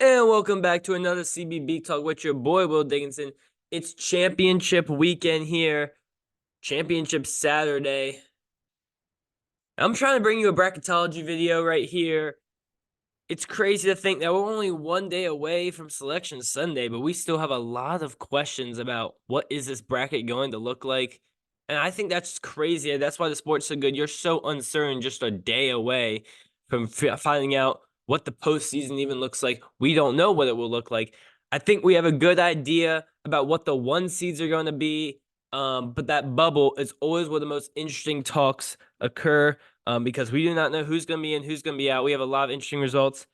And welcome back to another CBB Talk with your boy, Will Dickinson. It's championship weekend here, championship Saturday. I'm trying to bring you a bracketology video right here. It's crazy to think that we're only one day away from Selection Sunday, but we still have a lot of questions about what is this bracket going to look like. And I think that's crazy. That's why the sport's so good. You're so uncertain just a day away from finding out what the postseason even looks like. We don't know what it will look like. I think we have a good idea about what the one seeds are going to be. But that bubble is always where the most interesting talks occur. Because we do not know who's going to be in, who's going to be out. We have a lot of interesting results.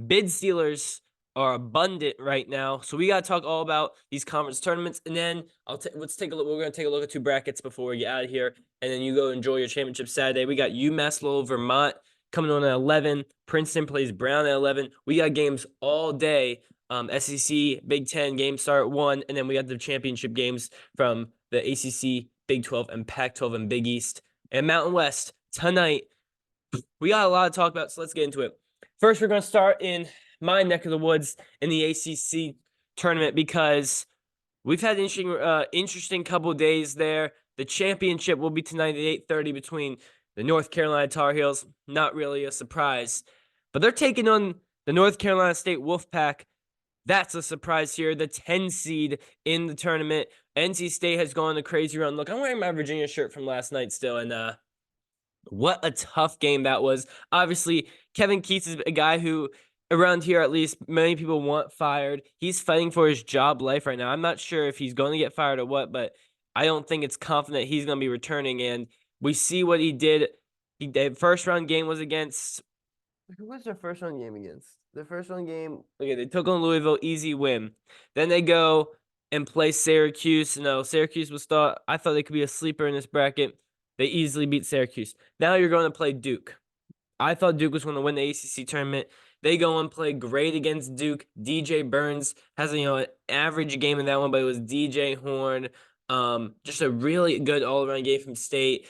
Bid stealers are abundant right now, so we got to talk all about these conference tournaments, and then let's take a look. We're going to take a look at two brackets before we get out of here, and then you go enjoy your championship Saturday. We got UMass Lowell, Vermont coming on at 11. Princeton plays Brown at 11. We got games all day. SEC, Big Ten games start at 1, and then we got the championship games from the ACC, Big 12, and Pac-12 and Big East. And Mountain West tonight, we got a lot to talk about, so let's get into it. First, we're going to start in my neck of the woods in the ACC tournament because we've had an interesting couple days there. The championship will be tonight at 8:30 between the North Carolina Tar Heels. Not really a surprise, but they're taking on the North Carolina State Wolfpack. That's a surprise here. The 10 seed in the tournament. NC State has gone on a crazy run. Look, I'm wearing my Virginia shirt from last night still, and what a tough game that was. Obviously, Kevin Keats is a guy who, around here at least, many people want fired. He's fighting for his job life right now. I'm not sure if he's going to get fired or what, but I don't think it's confident he's going to be returning. And we see what he did. The first round game was against. Who was their first round game against? The first round game, okay, they took on Louisville, easy win. Then they go and play Syracuse. No, Syracuse I thought they could be a sleeper in this bracket. They easily beat Syracuse. Now you're going to play Duke. I thought Duke was going to win the ACC tournament. They go and play great against Duke. DJ Burns has an average game in that one, but it was DJ Horn. Just a really good all-around game from State.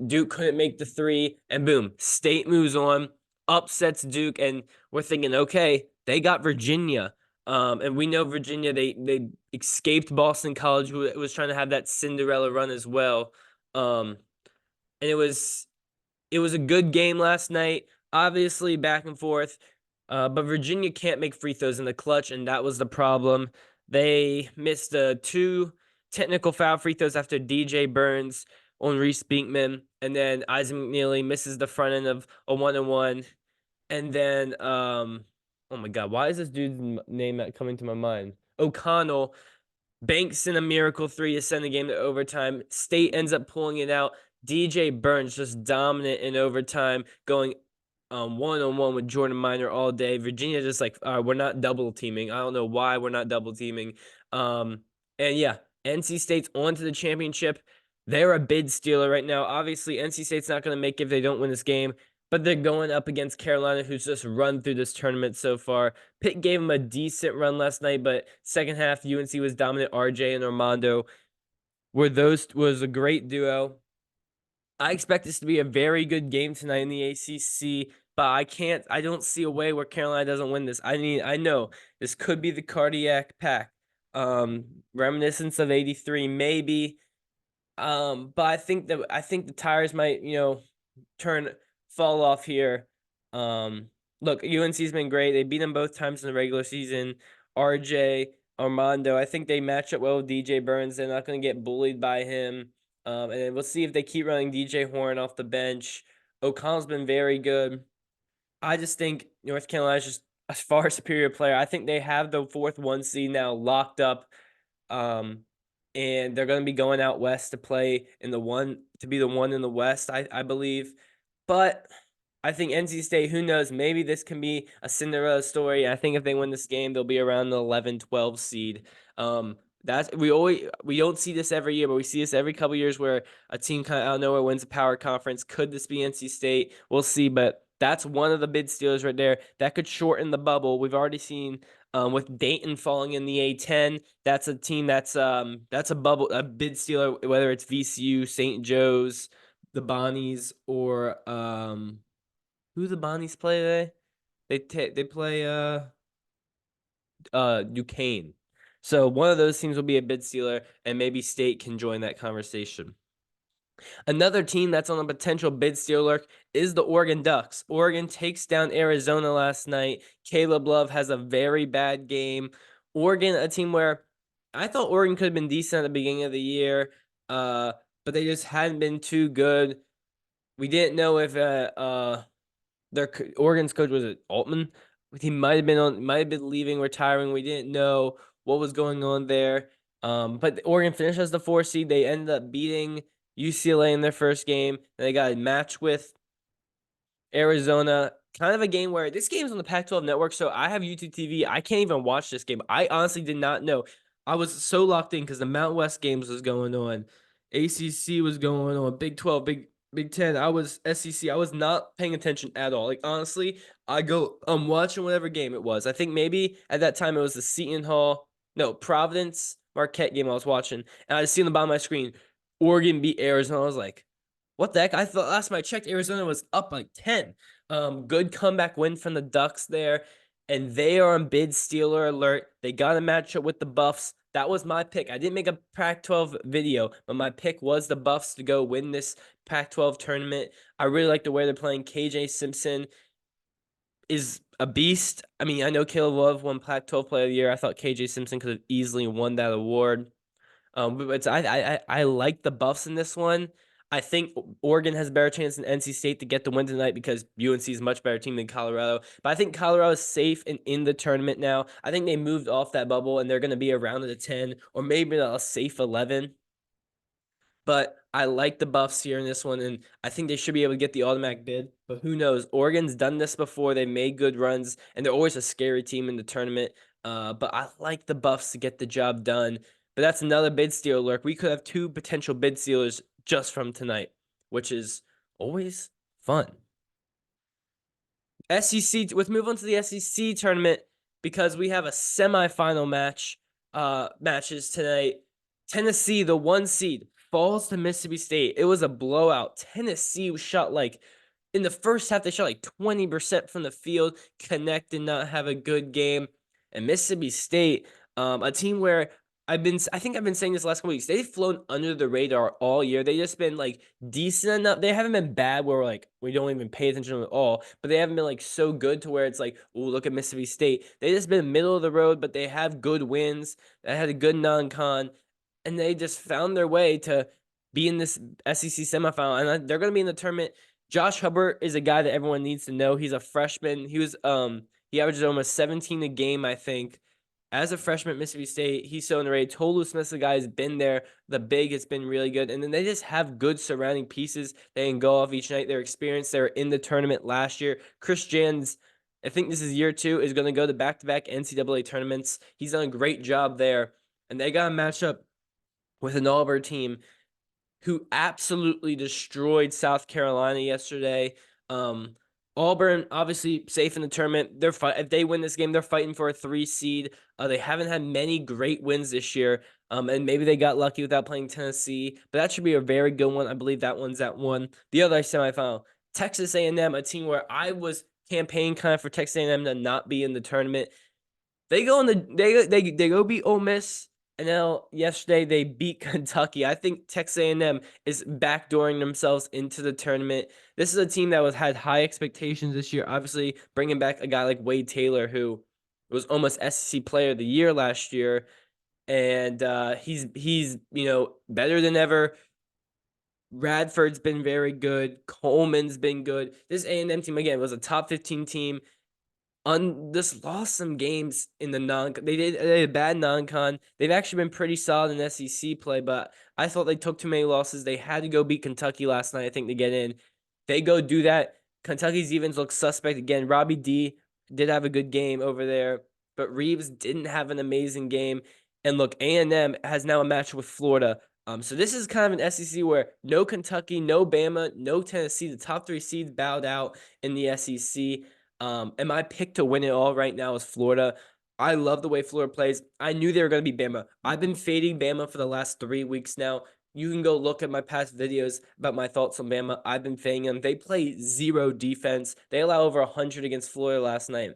Duke couldn't make the three, and boom, State moves on, upsets Duke, and we're thinking, okay, they got Virginia. And we know Virginia, they escaped Boston College, who was trying to have that Cinderella run as well. And it was a good game last night. Obviously, back and forth. But Virginia can't make free throws in the clutch, and that was the problem. They missed two technical foul free throws after DJ Burns on Reese Beekman, and then Isaac McNeely misses the front end of a 1-and-1. And then, oh my God, why is this dude's name not coming to my mind? O'Connell banks in a miracle three to send the game to overtime. State ends up pulling it out. DJ Burns just dominant in overtime, going one-on-one with Jordan Minor all day. Virginia just like, we're not double teaming. I don't know why we're not double teaming. And yeah, NC State's on to the championship. They're a bid stealer right now. Obviously, NC State's not going to make it if they don't win this game, but they're going up against Carolina, who's just run through this tournament so far. Pitt gave them a decent run last night, but second half, UNC was dominant. RJ and Armando was a great duo. I expect this to be a very good game tonight in the ACC, but I don't see a way where Carolina doesn't win this. I mean, I know this could be the cardiac pack, reminiscence of '83, maybe. But I think the tires might, fall off here. Look, UNC's been great. They beat them both times in the regular season. RJ, Armando, I think they match up well with DJ Burns. They're not going to get bullied by him. And then we'll see if they keep running DJ Horn off the bench. O'Connell's been very good. I just think North Carolina's just a far superior player. I think they have the 4th 1 seed now locked up. And they're going to be going out west to play in the one in the West, I believe. But I think NC State, who knows, maybe this can be a Cinderella story. I think if they win this game, they'll be around the 11-12 seed. We don't see this every year, but we see this every couple years where a team kind of out of nowhere wins a power conference. Could this be NC State? We'll see, but that's one of the bid stealers right there. That could shorten the bubble. We've already seen with Dayton falling in the A10. That's a team that's a bid stealer, whether it's VCU, St. Joe's, the Bonnies, or who the Bonnies play today? They play Duquesne. So one of those teams will be a bid stealer, and maybe State can join that conversation. Another team that's on a potential bid steal lurk is the Oregon Ducks. Oregon takes down Arizona last night. Caleb Love has a very bad game. Oregon, a team where I thought Oregon could have been decent at the beginning of the year, but they just hadn't been too good. We didn't know if their Oregon's coach was it Altman. He might have been leaving, retiring. We didn't know what was going on there. But Oregon finished as the 4 seed. They ended up beating UCLA in their first game. They got a match with Arizona. Kind of a game where this game's on the Pac-12 network, so I have YouTube TV. I can't even watch this game. I honestly did not know. I was so locked in because the Mountain West games was going on. ACC was going on. Big 12, Big 10. I was SEC. I was not paying attention at all. Like honestly, I'm watching whatever game it was. I think maybe at that time it was the Seton Hall, no, Providence Marquette game I was watching, and I just see on the bottom of my screen, Oregon beat Arizona. I was like, what the heck? I thought last time I checked, Arizona was up like 10. Good comeback win from the Ducks there. And they are on bid stealer alert. They got a matchup with the Buffs. That was my pick. I didn't make a Pac-12 video, but my pick was the Buffs to go win this Pac-12 tournament. I really like the way they're playing. KJ Simpson is a beast. I mean, I know Caleb Love won Pac-12 Player of the Year. I thought KJ Simpson could have easily won that award. But I like the Buffs in this one. I think Oregon has a better chance than NC State to get the win tonight because UNC is a much better team than Colorado. But I think Colorado is safe and in the tournament now. I think they moved off that bubble and they're going to be around at a 10 or maybe a safe 11. But I like the Buffs here in this one, and I think they should be able to get the automatic bid. But who knows? Oregon's done this before. They made good runs, and they're always a scary team in the tournament. But I like the Buffs to get the job done. But that's another bid steal alert. We could have 2 potential bid stealers just from tonight, which is always fun. SEC, let's move on to the SEC tournament because we have a semifinal matches tonight. Tennessee, the 1 seed, falls to Mississippi State. It was a blowout. Tennessee was shot like in the first half, they shot like 20% from the field. Connect did not have a good game. And Mississippi State, a team where I think I've been saying this last couple weeks. They've flown under the radar all year. They just been like decent enough. They haven't been bad where like we don't even pay attention to them at all. But they haven't been like so good to where it's like, oh, look at Mississippi State. They just been middle of the road, but they have good wins. They had a good non-con, and they just found their way to be in this SEC semifinal. And they're going to be in the tournament. Josh Hubbard is a guy that everyone needs to know. He's a freshman. He averages almost 17 a game, I think. As a freshman at Mississippi State, he's so underrated. Tolu Smith's the guy has been there. The big has been really good. And then they just have good surrounding pieces. They can go off each night. They're experienced. They were in the tournament last year. Chris Jans, I think this is year 2, is going to go to back-to-back NCAA tournaments. He's done a great job there. And they got a matchup with an Auburn team who absolutely destroyed South Carolina yesterday. Auburn obviously safe in the tournament. If they win this game, they're fighting for a 3 seed. They haven't had many great wins this year. And maybe they got lucky without playing Tennessee, but that should be a very good one. I believe that one's at 1. The other semifinal, Texas A&M, a team where I was campaigning kind of for Texas A&M to not be in the tournament. They go beat Ole Miss. And now yesterday they beat Kentucky. I think Texas A&M is backdooring themselves into the tournament. This is a team that had high expectations this year. Obviously, bringing back a guy like Wade Taylor, who was almost SEC Player of the Year last year, and he's better than ever. Radford's been very good. Coleman's been good. This A&M team again was a top 15 team. Just lost some games in the they did a bad non-con. They've actually been pretty solid in SEC play, but I thought they took too many losses. They had to go beat Kentucky last night, I think, to get in. They go do that. Kentucky's evens look suspect again. Robbie D did have a good game over there, but Reeves didn't have an amazing game. And look, A&M has now a match with Florida. So this is kind of an SEC where no Kentucky, no Bama, no Tennessee. The top 3 seeds bowed out in the SEC. And my pick to win it all right now is Florida. I love the way Florida plays. I knew they were going to be Bama. I've been fading Bama for the last 3 weeks now. You can go look at my past videos about my thoughts on Bama. I've been fading them. They play 0 defense. They allow over 100 against Florida last night.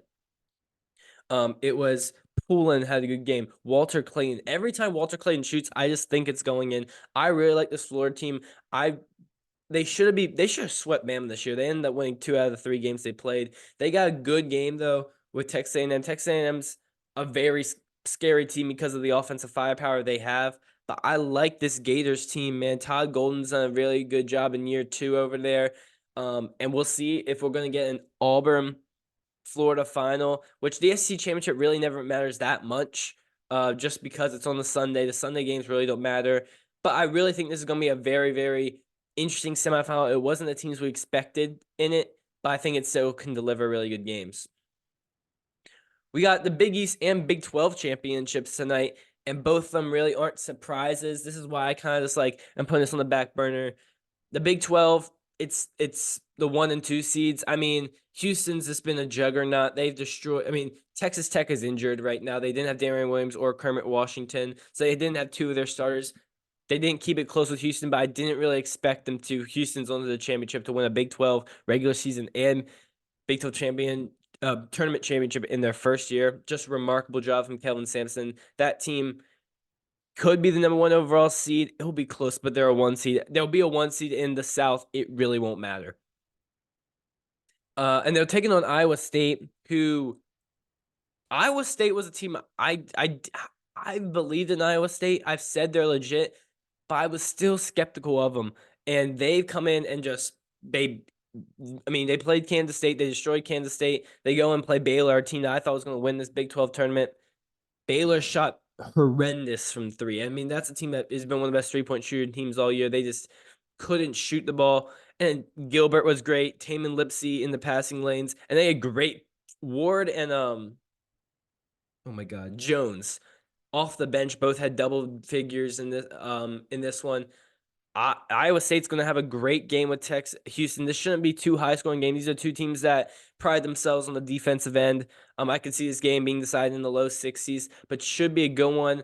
It was Poulin had a good game. Walter Clayton. Every time Walter Clayton shoots, I just think it's going in. I really like this Florida team. They should have swept Bama this year. They ended up winning 2 out of the 3 games they played. They got a good game though with Texas A&M. Texas A&M's a very scary team because of the offensive firepower they have. But I like this Gators team, man. Todd Golden's done a really good job in year 2 over there. And we'll see if we're going to get an Auburn Florida final, which the SEC championship really never matters that much, just because it's on the Sunday. The Sunday games really don't matter. But I really think this is going to be a very, very interesting semifinal. It wasn't the teams we expected in it, but I think it still can deliver really good games. We got the Big East and Big 12 championships tonight, and both of them really aren't surprises. This is why I kind of just like I'm putting this on the back burner. The Big 12, it's the 1 and 2 seeds. I mean, Houston's just been a juggernaut. They've destroyed. I mean, Texas Tech is injured right now. They didn't have Darian Williams or Kermit Washington, so they didn't have 2 of their starters. They didn't keep it close with Houston, but I didn't really expect them to. Houston's on to the championship to win a Big 12 regular season and Big 12 tournament championship in their first year. Just remarkable job from Kelvin Sampson. That team could be the number 1 overall seed. It'll be close, but they're a 1 seed. There'll be a 1 seed in the South. It really won't matter. And they're taking on Iowa State, who Iowa State was a team I believed in Iowa State. I've said they're legit, but I was still skeptical of them. And they've come in and they played Kansas State. They destroyed Kansas State. They go and play Baylor, a team that I thought was going to win this Big 12 tournament. Baylor shot horrendous from 3. I mean, that's a team that has been one of the best 3-point shooting teams all year. They just couldn't shoot the ball. And Gilbert was great. Taman Lipsey in the passing lanes. And they had great Ward and Jones off the bench. Both had double figures in this one. Iowa State's going to have a great game with Houston. This shouldn't be 2 high-scoring games. These are 2 teams that pride themselves on the defensive end. I could see this game being decided in the low 60s, but should be a good one.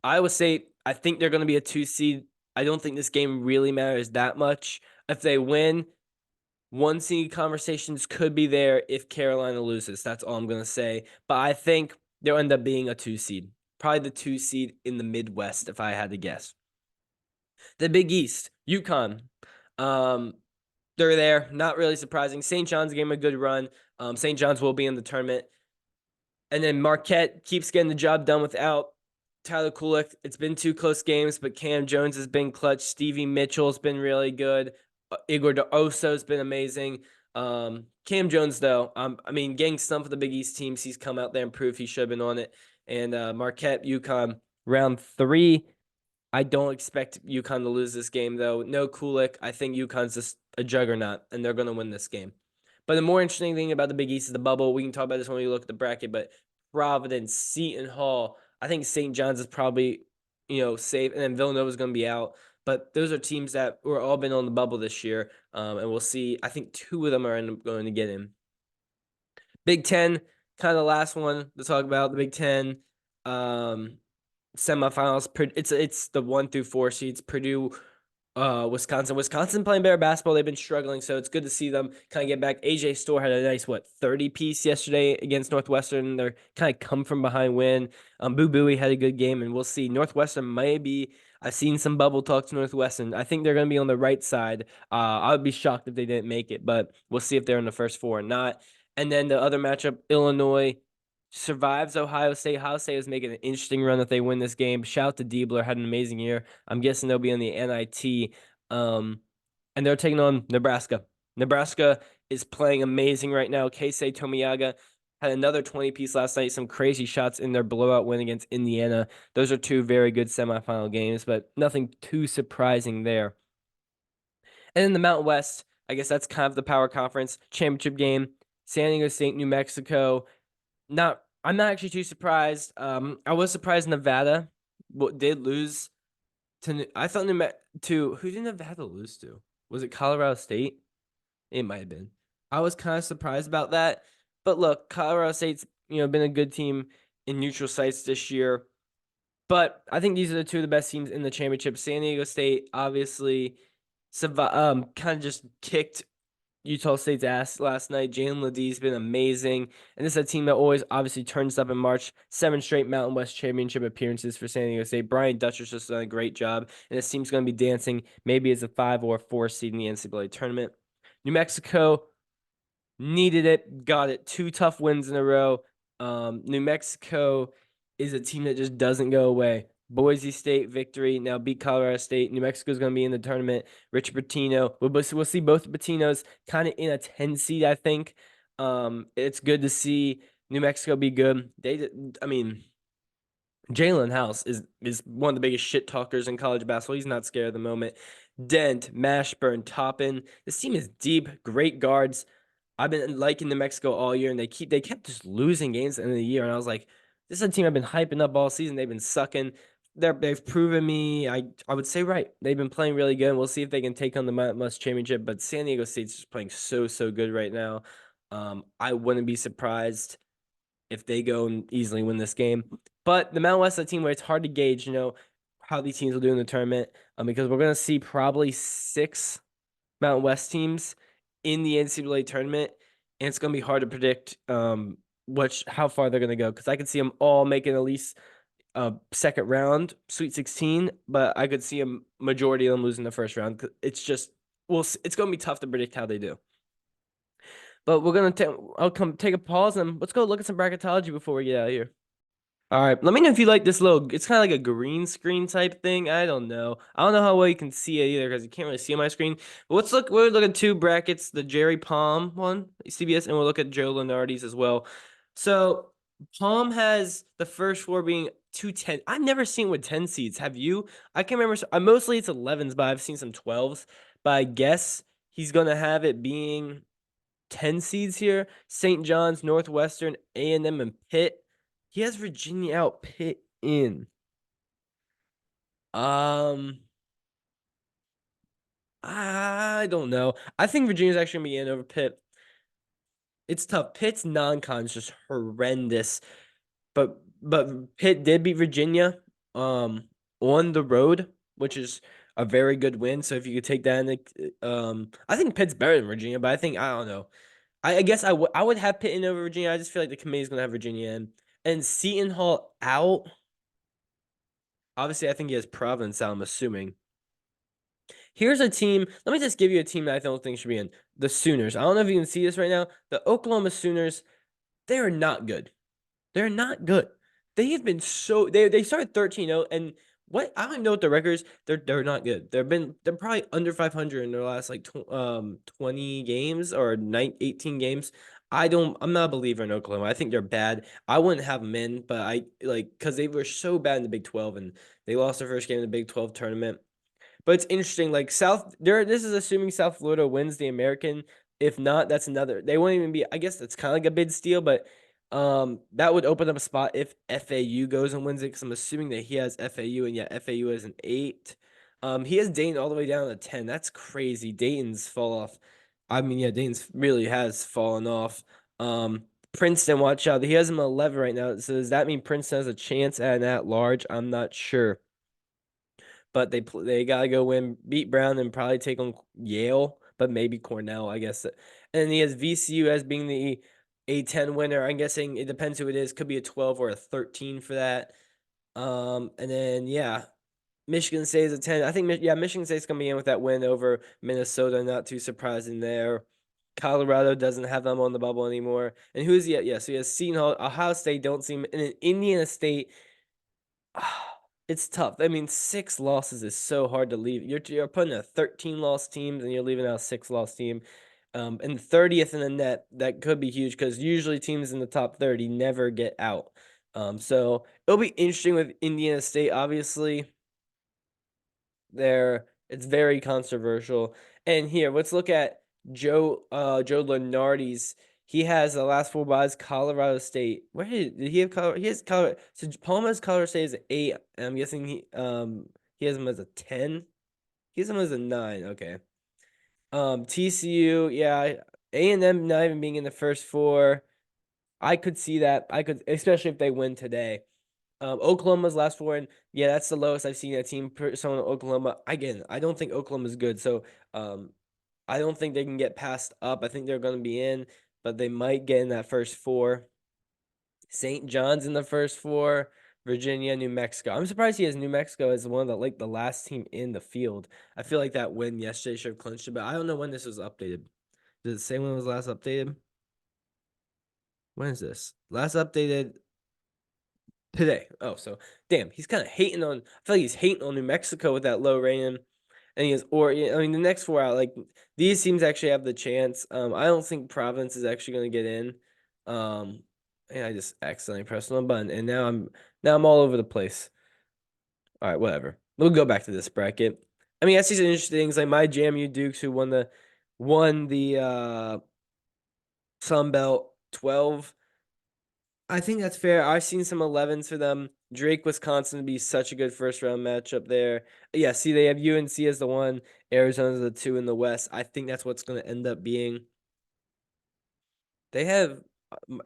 Iowa State, I think they're going to be a 2 seed. I don't think this game really matters that much. If they win, 1 seed conversations could be there if Carolina loses. That's all I'm going to say. But I think they'll end up being a 2 seed. Probably the 2 seed in the Midwest, if I had to guess. The Big East, UConn. They're there. Not really surprising. St. John's gave them a good run. St. John's will be in the tournament. And then Marquette keeps getting the job done without Tyler Kulik. It's been 2 close games, but Cam Jones has been clutch. Stevie Mitchell's been really good. Igor DeOso's been amazing. Cam Jones, though, getting stumped for the Big East teams. He's come out there and proved he should have been on it. And Marquette, UConn, round 3. I don't expect UConn to lose this game, though. No Kulik. I think UConn's just a juggernaut, and they're going to win this game. But the more interesting thing about the Big East is the bubble. We can talk about this when we look at the bracket, but Providence, Seton Hall, I think St. John's is probably, safe, and then Villanova's going to be out. But those are teams that were all been on the bubble this year, and we'll see. I think 2 of them are going to get in. Big Ten, kind of the last one to talk about. The Big Ten semifinals. It's the 1 through 4 seeds. Purdue, Wisconsin playing better basketball. They've been struggling, so it's good to see them kind of get back. AJ Storr had a nice 30 piece yesterday against Northwestern. They're kind of come from behind win. Boo Buie had a good game, and we'll see. Northwestern might be. I've seen some bubble talk to Northwestern. I think they're going to be on the right side. I would be shocked if they didn't make it, but we'll see if they're in the first 4 or not. And then the other matchup, Illinois survives Ohio State. Ohio State is making an interesting run if they win this game. Shout out to Diebler, had an amazing year. I'm guessing they'll be in the NIT. And they're taking on Nebraska. Nebraska is playing amazing right now. Keisei Tomiyaga had another 20-piece last night. Some crazy shots in their blowout win against Indiana. Those are 2 very good semifinal games, but nothing too surprising there. And in the Mountain West, I guess that's kind of the power conference championship game. San Diego State, New Mexico. I'm not actually too surprised. I was surprised Nevada did lose to. I thought who did Nevada lose to? Was it Colorado State? It might have been. I was kind of surprised about that. But look, Colorado State's been a good team in neutral sites this year. But I think these are the 2 of the best teams in the championship. San Diego State obviously kind of just kicked Utah State's ass last night. Jalen Ledie's been amazing. And this is a team that always obviously turns up in March. 7 straight Mountain West Championship appearances for San Diego State. Brian Dutcher's just done a great job. And this team's going to be dancing maybe as a 5 or 4 seed in the NCAA tournament. New Mexico needed it, got it. 2 tough wins in a row. New Mexico is a team that just doesn't go away. Boise State victory, now beat Colorado State. New Mexico's going to be in the tournament. Rich Pitino. We'll see both Patinos kind of in a 10 seed, I think. It's good to see New Mexico be good. I mean, Jalen House is one of the biggest shit talkers in college basketball. He's not scared at the moment. Dent, Mashburn, Toppin. This team is deep, great guards. I've been liking New Mexico all year, and they kept just losing games at the end of the year. And I was like, this is a team I've been hyping up all season. They've been sucking. They've proven me. I would say right. They've been playing really good. And we'll see if they can take on the Must Championship. But San Diego State's just playing so good right now. I wouldn't be surprised if they go and easily win this game. But the Mountain West is a team where it's hard to gauge, how these teams will do in the tournament. Because we're gonna see probably 6 Mountain West teams in the NCAA tournament, and it's gonna be hard to predict how far they're gonna go. Because I could see them all making at least a second round, Sweet 16, but I could see a majority of them losing the first round. It's just it's gonna be tough to predict how they do. But I'll take a pause and let's go look at some bracketology before we get out of here. All right, let me know if you like this it's kind of like a green screen type thing. I don't know. I don't know how well you can see it either because you can't really see on my screen. But we'll look at 2 brackets, the Jerry Palm one, CBS, and we'll look at Joe Lenardi's as well. So Palm has the first 4 being 210. I've never seen with 10 seeds. Have you? I can't remember. Mostly it's 11s, but I've seen some 12s. But I guess he's going to have it being 10 seeds here. St. John's, Northwestern, A&M, and Pitt. He has Virginia out, Pitt in. I don't know. I think Virginia's actually gonna be in over Pitt. It's tough. Pitt's non-con is just horrendous. But Pitt did beat Virginia on the road, which is a very good win. So if you could take that I think Pitt's better than Virginia, but I don't know. I guess I would have Pitt in over Virginia. I just feel like the committee's gonna have Virginia in. And Seton Hall out. Obviously, I think he has Providence out, I'm assuming. Here's a team. Let me just give you a team that I don't think should be in. The Sooners. I don't know if you can see this right now. The Oklahoma Sooners, they are not good. They're not good. They have been they started 13-0, and what I don't know what the record is. They're not good. They're probably under 500 in their last 20 games or 18 games. I'm not a believer in Oklahoma. I think they're bad. I wouldn't have them in, but because they were so bad in the Big 12 and they lost their first game in the Big 12 tournament. But it's interesting, like this is assuming South Florida wins the American. If not, that's another. They won't even be. I guess that's kind of like a bid steal, but that would open up a spot if FAU goes and wins it. Because I'm assuming that he has FAU, and FAU is an 8. He has Dayton all the way down to 10. That's crazy. Dayton's fall off. I mean, Dayton's really has fallen off. Princeton, watch out. He has him 11 right now. So does that mean Princeton has a chance at an at-large? I'm not sure. But they gotta go beat Brown, and probably take on Yale, but maybe Cornell, I guess. And he has VCU as being the A10 winner. I'm guessing it depends who it is. Could be a 12 or a 13 for that. And then Michigan State is a 10. I think Michigan State's gonna be in with that win over Minnesota. Not too surprising there. Colorado doesn't have them on the bubble anymore. And who's he? So he has Seton Hall, Ohio State. Don't seem, and then Indiana State. It's tough. I mean, 6 losses is so hard to leave. You're putting a 13-loss team, and you're leaving out a 6-loss team. And 30th in the net, that could be huge because usually teams in the top 30 never get out. So it'll be interesting with Indiana State. Obviously, it's very controversial. And here, let's look at Joe Lenardi's. He has the last 4 buys. Colorado State. Where did he have Colorado? He has Colorado. So Palma's Colorado State is an 8. And I'm guessing he has him as a 10. He has him as a 9. Okay. TCU, A&M not even being in the first 4. I could see that. Especially if they win today. Oklahoma's last 4, and that's the lowest I've seen a team put someone in Oklahoma. Again, I don't think Oklahoma's good. So I don't think they can get passed up. I think they're going to be in, but they might get in that first four. St. John's in the first four. Virginia, New Mexico. I'm surprised he has New Mexico as one of the the last team in the field. I feel like that win yesterday should have clinched it, but I don't know when this was updated. Does it say when it was last updated? When is this? Last updated today. Oh, so damn, he's kind of hating on. I feel like he's hating on New Mexico with that low rating. And he has, or I mean, the next four out, like these teams actually have the chance. I don't think Providence is actually going to get in. And I just accidentally pressed on a button, and now I'm all over the place. All right, whatever. We'll go back to this bracket. I mean, I see some interesting things like my JMU Dukes, who won the Sun Belt 12. I think that's fair. I've seen some 11s for them. Drake, Wisconsin would be such a good first round matchup there. Yeah, see, they have UNC as the one, Arizona's the two in the West. I think that's what's going to end up being. They have,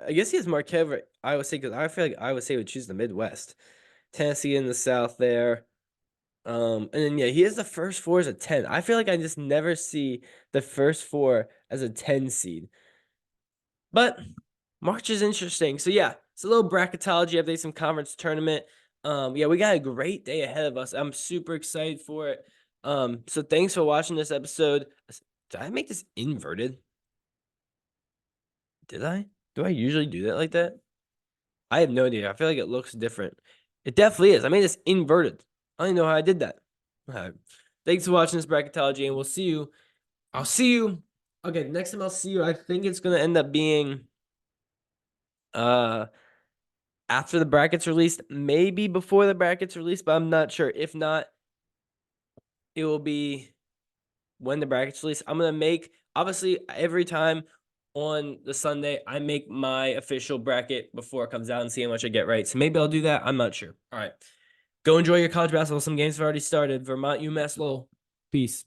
I guess he has Marquette over Iowa State because I feel like Iowa State would choose the Midwest. Tennessee in the South there. And then yeah, he has the first four as a 10. I feel like I just never see the first four as a 10 seed. But March is interesting. So yeah, it's a little bracketology update, some conference tournament. Yeah, we got a great day ahead of us. I'm super excited for it. So thanks for watching this episode. Did I make this inverted? Did I? Do I usually do that like that? I have no idea. I feel like it looks different. It definitely is. I made this inverted. I don't even know how I did that. All right. Thanks for watching this bracketology, and we'll see you. I'll see you. Okay, next time I'll see you, I think it's gonna end up being after the brackets released, maybe before the brackets released, but I'm not sure. If not, it will be when the brackets release. I'm gonna make, obviously, every time on the Sunday, I make my official bracket before it comes out and see how much I get right. So maybe I'll do that. I'm not sure. All right. Go enjoy your college basketball. Some games have already started. Vermont, UMass Lowell. Peace.